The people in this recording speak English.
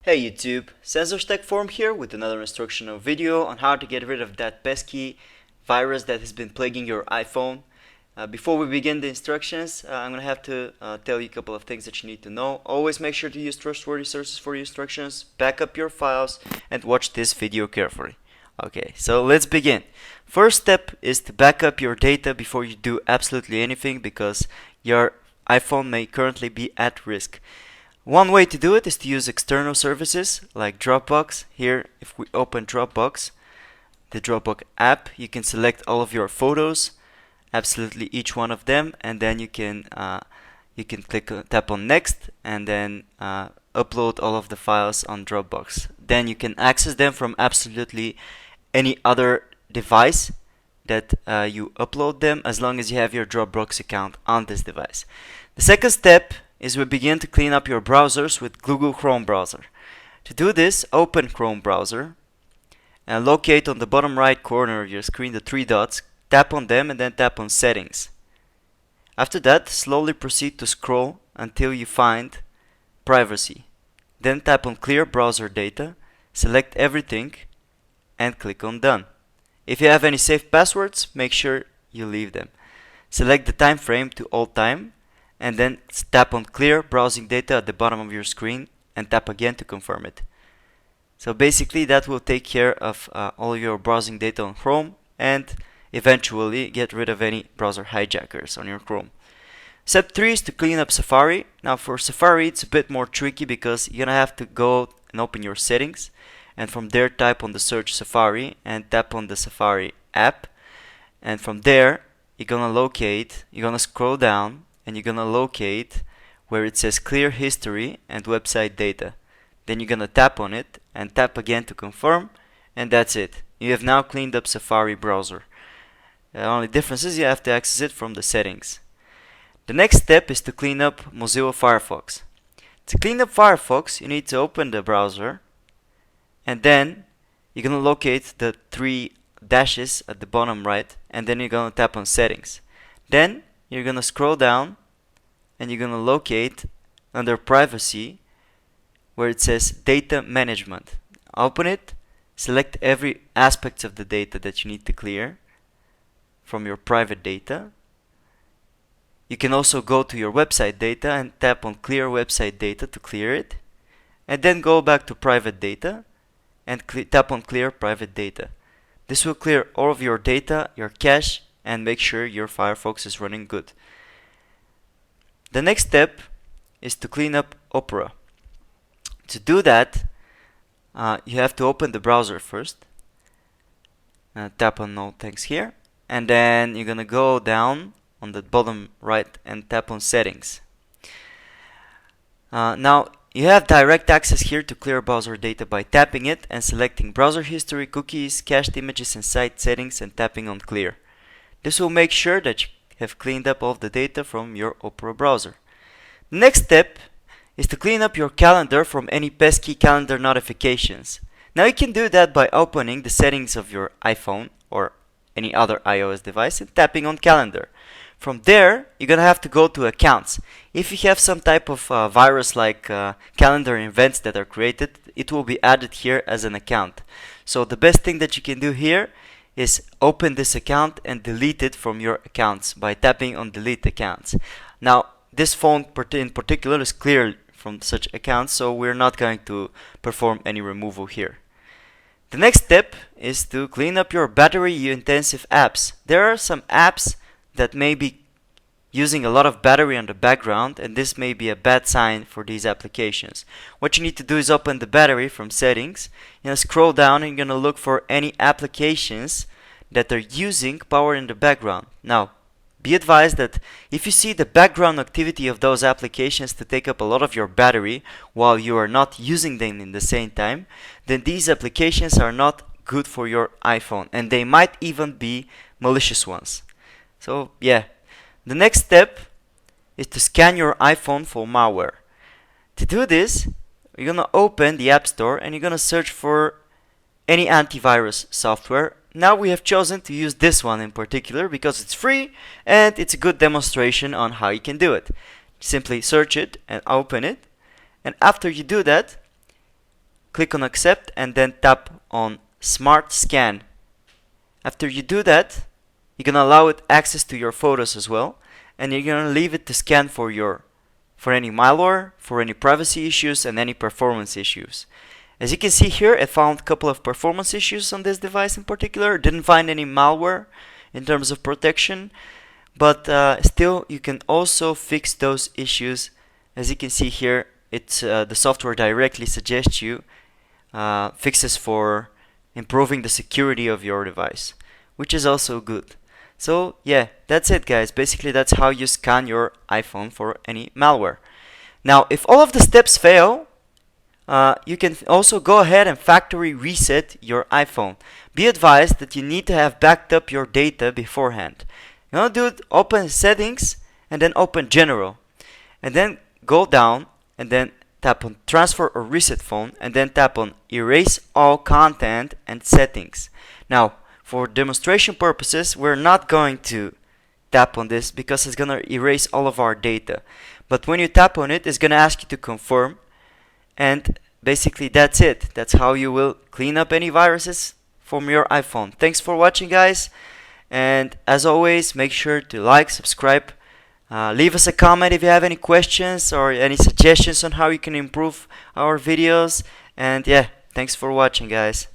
Hey YouTube, Sensors Tech Forum here with another instructional video on how to get rid of that pesky virus that has been plaguing your iPhone. Before we begin the instructions, I'm going to have to tell you a couple of things that you need to know. Always make sure to use trustworthy sources for your instructions, back up your files, and watch this video carefully. Okay, so let's begin. First step is to back up your data before you do absolutely anything because your iPhone may currently be at risk. One way to do it is to use external services like Dropbox. Here, if we open Dropbox, the Dropbox app, you can select all of your photos, absolutely each one of them, and then you can tap on next and then upload all of the files on Dropbox. Then you can access them from absolutely any other device that you upload them, as long as you have your Dropbox account on this device. The second step is we begin to clean up your browsers with Google Chrome browser. To do this, open Chrome browser and locate on the bottom right corner of your screen the three dots, tap on them and then tap on settings. After that, slowly proceed to scroll until you find privacy. Then tap on clear browser data, select everything and click on done. If you have any saved passwords, make sure you leave them. Select the time frame to all time and then tap on clear browsing data at the bottom of your screen and tap again to confirm it. So basically that will take care of all your browsing data on Chrome and eventually get rid of any browser hijackers on your Chrome. Step 3 is to clean up Safari. Now for Safari it's a bit more tricky because you're gonna have to go and open your settings and from there type on the search Safari and tap on the Safari app, and from there you're gonna scroll down and you're gonna locate where it says clear history and website data. Then you're gonna tap on it and tap again to confirm, and that's it. You have now cleaned up Safari browser. The only difference is you have to access it from the settings. The next step is to clean up Mozilla Firefox. To clean up Firefox, you need to open the browser and then you're gonna locate the three dashes at the bottom right and then you're gonna tap on settings. Then you're gonna scroll down and you're gonna locate under privacy where it says data management. Open it, select every aspect of the data that you need to clear from your private data. You can also go to your website data and tap on clear website data to clear it, and then go back to private data and tap on clear private data. This will clear all of your data, your cache, and make sure your Firefox is running good. The next step is to clean up Opera. To do that, you have to open the browser first. Tap on no thanks here, and then you're gonna go down on the bottom right and tap on settings. Now you have direct access here to clear browser data by tapping it and selecting browser history, cookies, cached images and site settings and tapping on clear. This will make sure that you have cleaned up all of the data from your Opera browser. The next step is to clean up your calendar from any pesky calendar notifications. Now you can do that by opening the settings of your iPhone or any other iOS device and tapping on calendar. From there, you're gonna have to go to accounts. If you have some type of virus like calendar events that are created, it will be added here as an account. So the best thing that you can do here is open this account and delete it from your accounts by tapping on delete accounts. Now this phone in particular is clear from such accounts, so we're not going to perform any removal here. The next step is to clean up your battery intensive apps. There are some apps that may be using a lot of battery on the background, and this may be a bad sign for these applications. What you need to do is open the battery from settings, scroll down and you're going to look for any applications that are using power in the background. Now, be advised that if you see the background activity of those applications to take up a lot of your battery while you are not using them in the same time, then these applications are not good for your iPhone and they might even be malicious ones. So yeah, the next step is to scan your iPhone for malware. To do this, you're gonna open the App Store and you're gonna search for any antivirus software. Now we have chosen to use this one in particular because it's free and it's a good demonstration on how you can do it. Simply search it and open it, and after you do that, click on accept and then tap on smart scan. After you do that, you're gonna allow it access to your photos as well, and you're gonna leave it to scan for any malware, for any privacy issues, and any performance issues. As you can see here, I found a couple of performance issues on this device in particular. Didn't find any malware in terms of protection, but still you can also fix those issues. As you can see here, it's the software directly suggests you fixes for improving the security of your device, which is also good. So yeah, that's it guys. Basically that's how you scan your iPhone for any malware. Now if all of the steps fail, you can also go ahead and factory reset your iPhone. Be advised that you need to have backed up your data beforehand. You want to do it, open settings and then open general, and then go down and then tap on transfer or reset phone and then tap on erase all content and settings. Now for demonstration purposes, we're not going to tap on this because it's gonna erase all of our data, but when you tap on it, it's gonna ask you to confirm, and basically that's it. That's how you will clean up any viruses from your iPhone. Thanks for watching guys, and as always, make sure to like, subscribe, leave us a comment if you have any questions or any suggestions on how you can improve our videos, and yeah, thanks for watching guys.